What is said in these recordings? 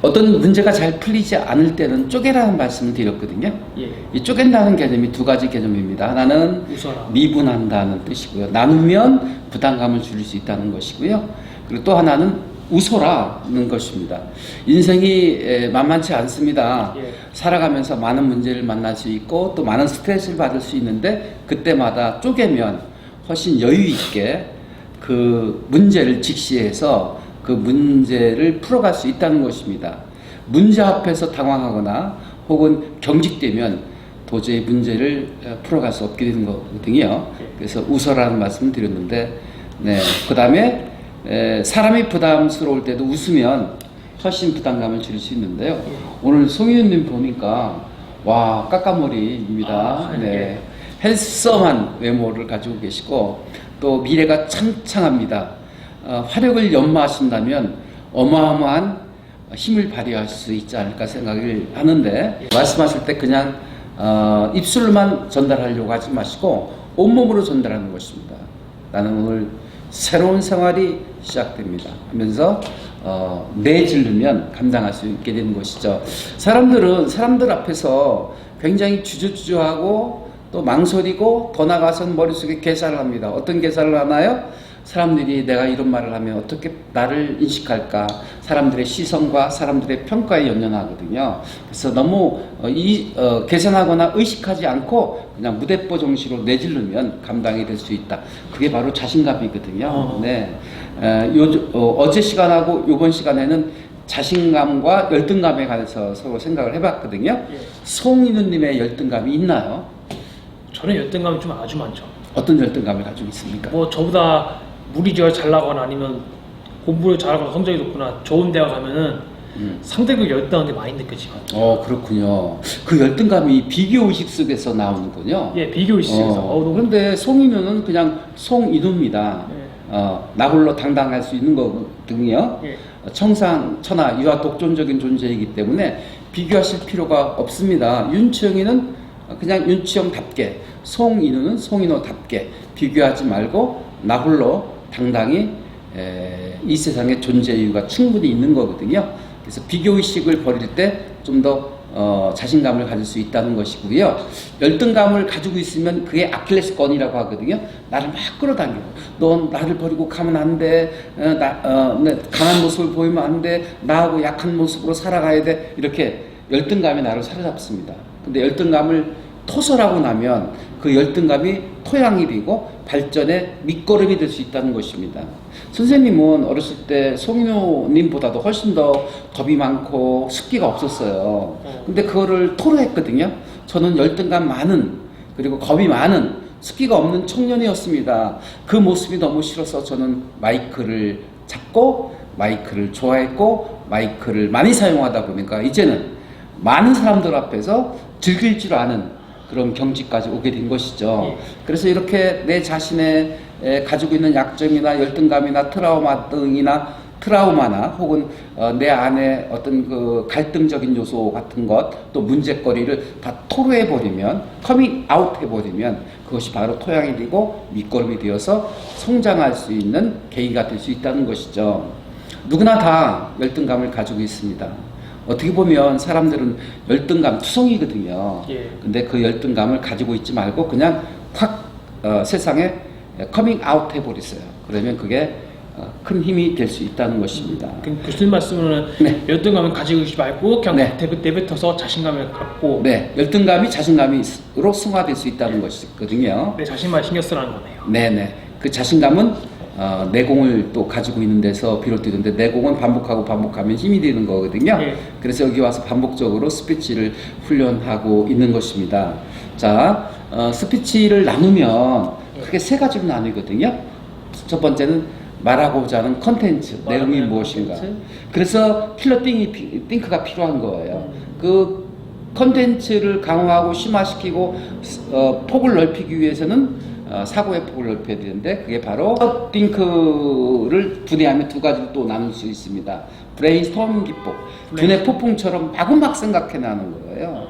어떤 문제가 잘 풀리지 않을 때는 쪼개라는 말씀을 드렸거든요. 예. 이 쪼갠다는 개념이 두 가지 개념입니다. 하나는 웃어라. 미분한다는 뜻이고요. 나누면 부담감을 줄일 수 있다는 것이고요. 그리고 또 하나는 웃어라는 것입니다. 인생이 만만치 않습니다. 예. 살아가면서 많은 문제를 만날 수 있고 또 많은 스트레스를 받을 수 있는데 그때마다 쪼개면 훨씬 여유 있게 그 문제를 직시해서 그 문제를 풀어갈 수 있다는 것입니다. 문제 앞에서 당황하거나 혹은 경직되면 도저히 문제를 풀어갈 수 없게 되는 거거든요. 그래서 웃어라는 말씀을 드렸는데, 네. 그 다음에 사람이 부담스러울 때도 웃으면 훨씬 부담감을 줄일 수 있는데요. 오늘 송희윤님 보니까 와 까까머리입니다. 네. 헬스한 외모를 가지고 계시고 또 미래가 창창합니다. 화력을 연마하신다면 어마어마한 힘을 발휘할 수 있지 않을까 생각을 하는데 말씀하실 때 그냥 입술로만 전달하려고 하지 마시고 온몸으로 전달하는 것입니다. 나는 오늘 새로운 생활이 시작됩니다 하면서 내지르면 감당할 수 있게 되는 것이죠. 사람들은 사람들 앞에서 굉장히 주저주저하고 또 망설이고 더 나가서는 머릿속에 계산을 합니다. 어떤 계산을 하나요? 사람들이 내가 이런 말을 하면 어떻게 나를 인식할까? 사람들의 시선과 사람들의 평가에 연연하거든요. 그래서 너무 계산하거나 의식하지 않고 그냥 무대뽀 정시로 내지르면 감당이 될 수 있다. 그게 바로 자신감이거든요. 네. 어제 시간하고 이번 시간에는 자신감과 열등감에 관해서 서로 생각을 해봤거든요. 송인우님의 열등감이 있나요? 저는 열등감이 좀 아주 많죠. 어떤 열등감을 가지고 있습니까? 뭐 저보다 무리지어 잘나거나 아니면 공부를 잘하거나 성적이 높거나 좋은 대학 가면은 상대가 열등한 게 많이 느껴지거든요. 그렇군요. 그 열등감이 비교의식 속에서 나오는군요. 예, 비교의식 속에서. 그런데 송인우는 그냥 송인우입니다. 나 홀로 당당할 수 있는 거거든요. 예. 청상, 천하, 유아 독존적인 존재이기 때문에 비교하실 필요가 없습니다. 윤치영이는 그냥 윤치영답게, 송인우는 송인우답게 비교하지 말고 나 홀로 당당히 이 세상에 존재 이유가 충분히 있는 거거든요. 그래서 비교의식을 버릴 때 좀 더 자신감을 가질 수 있다는 것이고요. 열등감을 가지고 있으면 그게 아킬레스건이라고 하거든요. 나를 막 끌어당기고 넌 나를 버리고 가면 안 돼. 강한 모습을 보이면 안 돼. 나하고 약한 모습으로 살아가야 돼. 이렇게 열등감이 나를 사로잡습니다. 근데 열등감을 토설하고 나면 그 열등감이 토양이 되고 발전의 밑거름이 될 수 있다는 것입니다. 선생님은 어렸을 때 송인호님보다도 훨씬 더 겁이 많고 습기가 없었어요. 근데 그거를 토로했거든요. 저는 열등감 많은 그리고 겁이 많은 습기가 없는 청년이었습니다. 그 모습이 너무 싫어서 저는 마이크를 잡고 마이크를 좋아했고 마이크를 많이 사용하다 보니까 이제는 많은 사람들 앞에서 즐길 줄 아는 그런 경지까지 오게 된 것이죠. 그래서 이렇게 내 자신의 가지고 있는 약점이나 열등감이나 트라우마나 혹은 내 안에 어떤 그 갈등적인 요소 같은 것 또 문제거리를 다 토로해버리면 커밍 아웃 해버리면 그것이 바로 토양이 되고 밑거름이 되어서 성장할 수 있는 계기가 될 수 있다는 것이죠. 누구나 다 열등감을 가지고 있습니다. 어떻게 보면 사람들은 열등감 투성이거든요. 근데 그 열등감을 가지고 있지 말고 그냥 확 세상에 커밍 아웃 해버리세요. 그러면 그게 큰 힘이 될 수 있다는 것입니다. 교수님 말씀은 열등감을 가지고 있지 말고 그냥 내뱉어서 자신감을 갖고 열등감이 자신감으로 승화될 수 있다는 것이거든요. 내 자신만 신경 쓰라는 거네요. 네네. 그 자신감은 내공을 또 가지고 있는 데서 비롯되는데 내공은 반복하면 힘이 되는 거거든요. 그래서 여기 와서 반복적으로 스피치를 훈련하고 있는 것입니다. 자, 스피치를 나누면 크게 세 가지로 나누거든요. 첫 번째는 말하고자 하는 컨텐츠, 내용이 무엇인가. 그래서 킬러 띵크가 필요한 거예요. 그 컨텐츠를 강화하고 심화시키고 폭을 넓히기 위해서는 사고의 폭을 넓혀야 되는데 그게 바로 띵크를 분해하면 두 가지로 또 나눌 수 있습니다. 브레인스토밍 기법, 두뇌 폭풍처럼 마구막 생각해내는 거예요.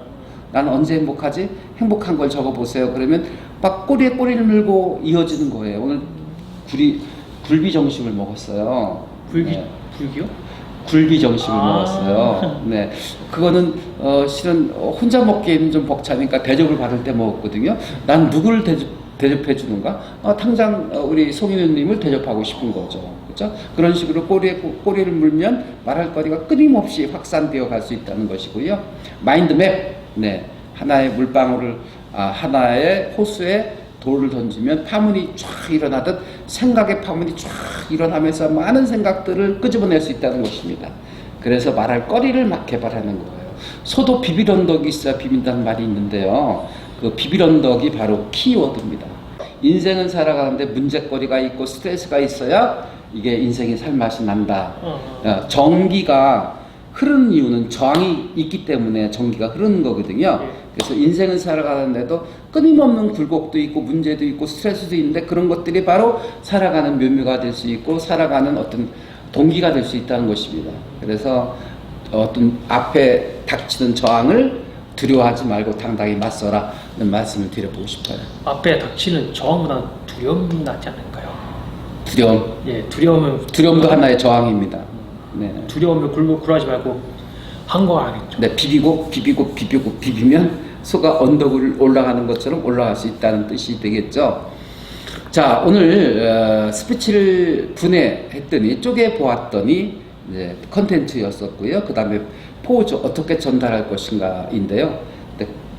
나는 언제 행복하지? 행복한 걸 적어보세요. 그러면 막 꼬리에 꼬리를 물고 이어지는 거예요. 오늘 굴비 정식을 먹었어요. 굴기요? 굴비 정식을 먹었어요. 네, 그거는 실은 혼자 먹기에는 좀 벅차니까 대접을 받을 때 먹었거든요. 난 누구를 대접해 주는가? 당장 우리 송인우님을 대접하고 싶은 거죠. 그렇죠? 그런 식으로 꼬리를 물면 말할 거리가 끊임없이 확산되어 갈 수 있다는 것이고요. 마인드맵, 네, 하나의 물방울을 하나의 호수에 돌을 던지면 파문이 쫙 일어나듯 생각의 파문이 쫙 일어나면서 많은 생각들을 끄집어낼 수 있다는 것입니다. 그래서 말할 거리를 막 개발하는 거예요. 소도 비빌언덕이 있어야 비빈다는 말이 있는데요. 그 비빌언덕이 바로 키워드입니다. 인생은 살아가는데 문제거리가 있고 스트레스가 있어야 이게 인생의 살맛이 난다. 전기가 흐르는 이유는 저항이 있기 때문에 전기가 흐르는 거거든요. 그래서 인생은 살아가는데도 끊임없는 굴곡도 있고 문제도 있고 스트레스도 있는데 그런 것들이 바로 살아가는 묘미가 될 수 있고 살아가는 어떤 동기가 될 수 있다는 것입니다. 그래서 어떤 앞에 닥치는 저항을 두려워하지 말고 당당히 맞서라는 말씀을 드려보고 싶어요. 앞에 닥치는 저항보다 두려움이 낫지 않을까요? 두려움. 예, 두려움도 하나의 저항입니다. 네. 두려움을 굴하지 말고 항거하겠죠. 네, 비비면 소가 언덕을 올라가는 것처럼 올라갈 수 있다는 뜻이 되겠죠. 자, 오늘 스피치를 분해했더니 쪼개 보았더니 이제 컨텐츠였었고요. 그 다음에 포즈 어떻게 전달할 것인가인데요.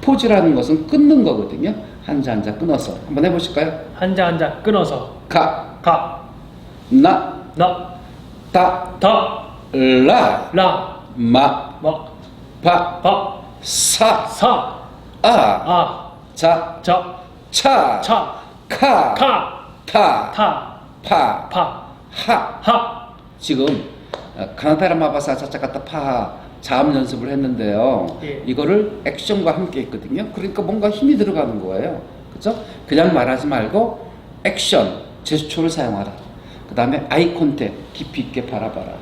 포즈라는 것은 끊는 거거든요. 한자 한자 끊어서 한번 해보실까요? 한자 한자 끊어서 가, 다, 라, 마, 바, 사, 자, 차, 카, 타, 파, 하. 지금 가나다라 마바사 자차가타 파 자음 연습을 했는데요. 예. 이거를 액션과 함께 했거든요. 그러니까 뭔가 힘이 들어가는 거예요. 그죠? 그냥 말하지 말고 액션, 제스처를 사용하라. 그 다음에 아이 컨택, 깊이 있게 바라봐라.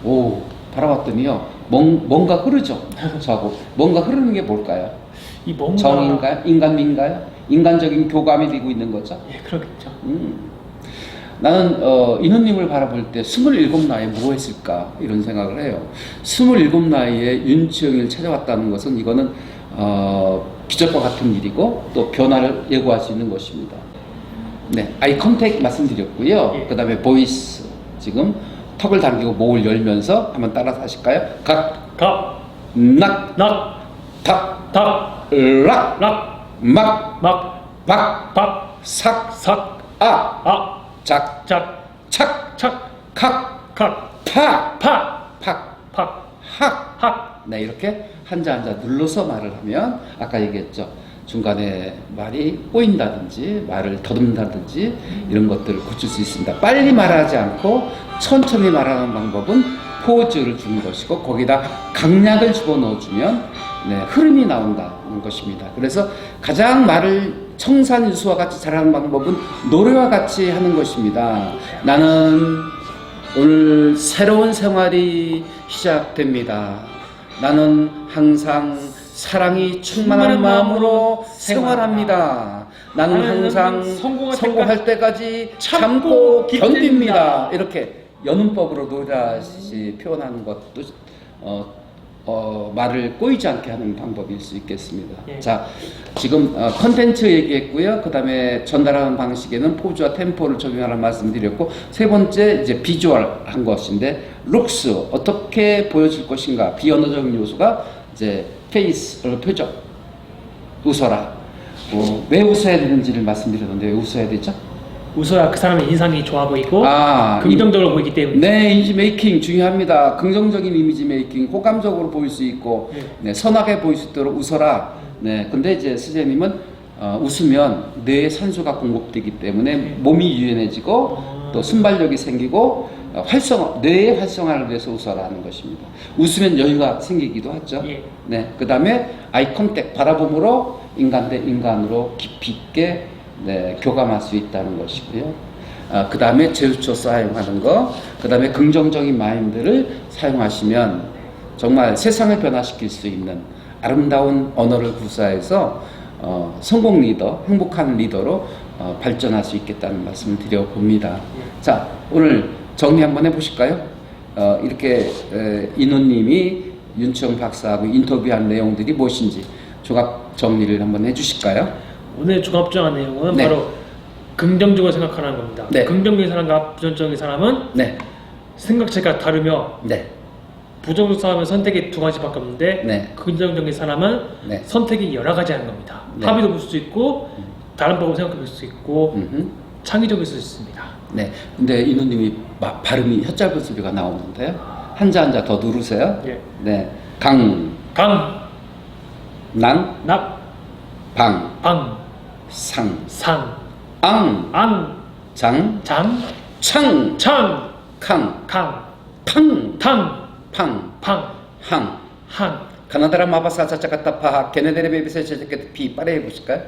오, 바라봤더니요. 뭔가 흐르죠? 저하고. 뭔가 흐르는 게 뭘까요? 이 뭔가... 정인가요? 인간미인가요? 인간적인 교감이 되고 있는 거죠? 예, 그러겠죠. 나는 인우님을 바라볼 때 27나이에 뭐 했을까 이런 생각을 해요. 27나이에 윤치영이를 찾아왔다는 것은 이거는 기적과 같은 일이고 또 변화를 예고할 수 있는 것입니다. 네, 아이 컨택 말씀드렸고요. 예. 그 다음에 보이스, 지금 턱을 당기고 목을 열면서 한번 따라서 하실까요? 낙, 탁, 락, 막, 삭, 작, 착, 칵, 학. 네, 이렇게 한자 한자 눌러서 말을 하면 아까 얘기했죠. 중간에 말이 꼬인다든지 말을 더듬는다든지 이런 것들을 고칠 수 있습니다. 빨리 말하지 않고 천천히 말하는 방법은 포즈를 주는 것이고 거기다 강약을 집어넣어주면 네, 흐름이 나온다는 것입니다. 그래서 가장 말을 청산유수와 같이 잘하는 방법은 노래와 같이 하는 것입니다. 나는 오늘 새로운 생활이 시작됩니다. 나는 항상 사랑이 충만한 마음으로 생활합니다. 나는 항상 성공할 때까지 참고 견딥니다. 이렇게 연음법으로 노래하시 표현하는 것도 말을 꼬이지 않게 하는 방법일 수 있겠습니다. 예. 자, 지금 컨텐츠 얘기했고요. 그 다음에 전달하는 방식에는 포즈와 템포를 적용하라는 말씀드렸고, 세 번째 이제 비주얼 한 것인데, 룩스 어떻게 보여줄 것인가, 비언어적인 요소가 이제 페이스, 표정, 웃어라. 왜 웃어야 되는지를 말씀드렸는데 왜 웃어야 되죠? 웃어야 그 사람의 인상이 좋아 보이고 아, 긍정적으로 보이기 때문에. 네, 이미지 메이킹 중요합니다. 긍정적인 이미지 메이킹, 호감적으로 보일 수 있고, 네, 선하게 보일 수 있도록 웃어라. 네, 근데 이제 스제님은 웃으면 뇌에 산소가 공급되기 때문에 몸이 유연해지고 또 순발력이 생기고 뇌의 활성화를 위해서 웃어라는 것입니다. 웃으면 여유가 생기기도 하죠. 예. 네, 그 다음에 아이 컨택, 바라봄으로 인간 대 인간으로 깊이 있게 네, 교감할 수 있다는 것이고요. 그 다음에 제스처 사용하는 거, 그 다음에 긍정적인 마인드를 사용하시면 정말 세상을 변화시킬 수 있는 아름다운 언어를 구사해서 성공 리더, 행복한 리더로 발전할 수 있겠다는 말씀을 드려봅니다. 자, 오늘 정리 한번 해보실까요? 이렇게 인호님이 윤청 박사하고 인터뷰한 내용들이 무엇인지 종합 정리를 한번 해주실까요? 오늘 종합적인 내용은 네. 바로 긍정적으로 생각하는 겁니다. 네. 긍정적인 사람과 부정적인 사람은 네, 생각체가 다르며 네, 부정적인 사람은 선택이 두 가지밖에 없는데 네. 긍정적인 사람은 네. 선택이 여러 가지 하는 겁니다. 네. 합의도 볼 수 있고 다른 방법을 생각해 볼 수 있고 음흠. 창의적일 수 있습니다. 네. 근데 인호님이 발음이 혓짧은 소리가 나오는데요. 한자 더 누르세요. 예. 네. 강, 강, 난, 납, 방, 방, 상, 상, 앙, 안, 장, 장, 창, 창, 강, 강, 팡, 탕, 팡, 팡, 항. 항. 가나다라 마바사 자자카타 파하 게네데레 베비세 제제케 피 빠르 해보실까요?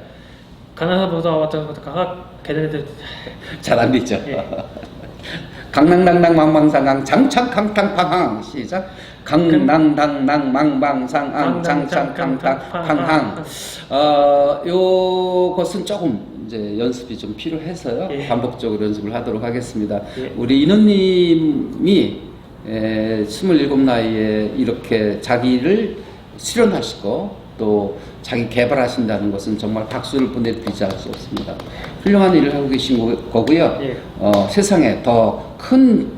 가나다보다 왔다 갔다 가각 걔네들 잘 안 되죠. 예. 강낭낭낭 망망상강 장창 강탕 팡항 시작. 강낭당낭 망망상앙 장창 강탕 팡항. 요것은 조금 이제 연습이 좀 필요해서요. 예. 반복적으로 연습을 하도록 하겠습니다. 예. 우리 인호님이 27 나이에 이렇게 자기를 실현하시고 또 자기 개발하신다는 것은 정말 박수를 보내드리지 않을 수 없습니다. 훌륭한 일을 하고 계신 거고요. 예. 세상에 더 큰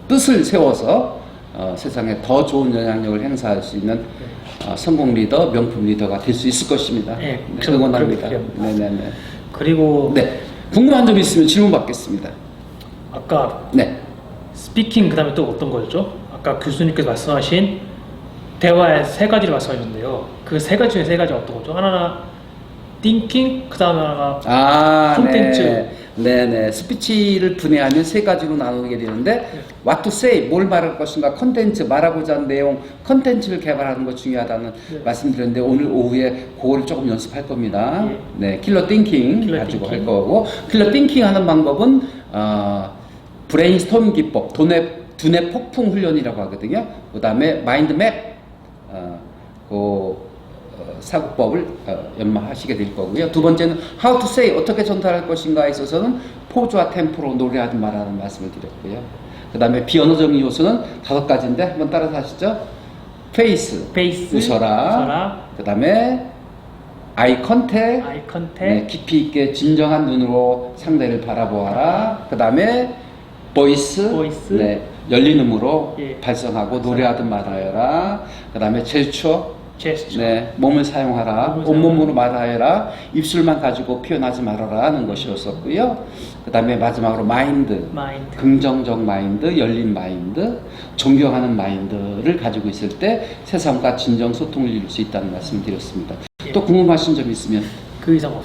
뜻을 세워서 세상에 더 좋은 영향력을 행사할 수 있는 성공 리더, 명품 리더가 될 수 있을 것입니다. 예, 네, 응원합니다. 그렇게 네네네. 그리고 네. 궁금한 점 있으면 질문 받겠습니다. 아까 네. 스피킹 그다음에 또 어떤 거였죠? 아까 교수님께서 말씀하신 대화의 세 가지를 말씀하셨는데요. 그 세 가지 중에 세 가지 어떤 거죠? 하나는 thinking, 그다음에 하나가 콘텐츠. 네네. 스피치를 분해하면 세 가지로 나누게 되는데 what to say, 뭘 말할 것인가, 컨텐츠, 말하고자 하는 내용, 컨텐츠를 개발하는 것 중요하다는 네. 말씀드렸는데 오늘 오후에 그거를 조금 연습할 겁니다. 예. 네, 킬러 띵킹 킬러 가지고 띵킹. 할 거고, 킬러 띵킹 하는 방법은 브레인스토밍 기법, 두뇌 폭풍 훈련이라고 하거든요. 그 다음에 마인드 맵, 사고법을 연마하시게 될 거고요. 두 번째는 how to say, 어떻게 전달할 것인가에 있어서는 포즈와 템포로 노래하지 말라는 말씀을 드렸고요. 그 다음에 비언어적인 요소는 5가지인데 한번 따라서 하시죠. 페이스, 웃어라. 그 다음에 아이 컨택, 네, 깊이 있게 진정한 눈으로 상대를 바라보아라. 그 다음에 보이스, 네, 열린 음으로 예. 발성하고 노래하듯 말하여라. 그 다음에 제스처, 제스처. 네, 몸을 사용하라. 몸을 온몸으로 말하여라. 입술만 가지고 표현하지 말아라 하는 것이었었고요. 그 다음에 마지막으로 마인드, 긍정적 마인드, 열린 마인드, 존경하는 마인드를 가지고 있을 때 세상과 진정 소통을 이룰 수 있다는 말씀을 드렸습니다. 예. 또 궁금하신 점 있으면 그 이상 없습니다.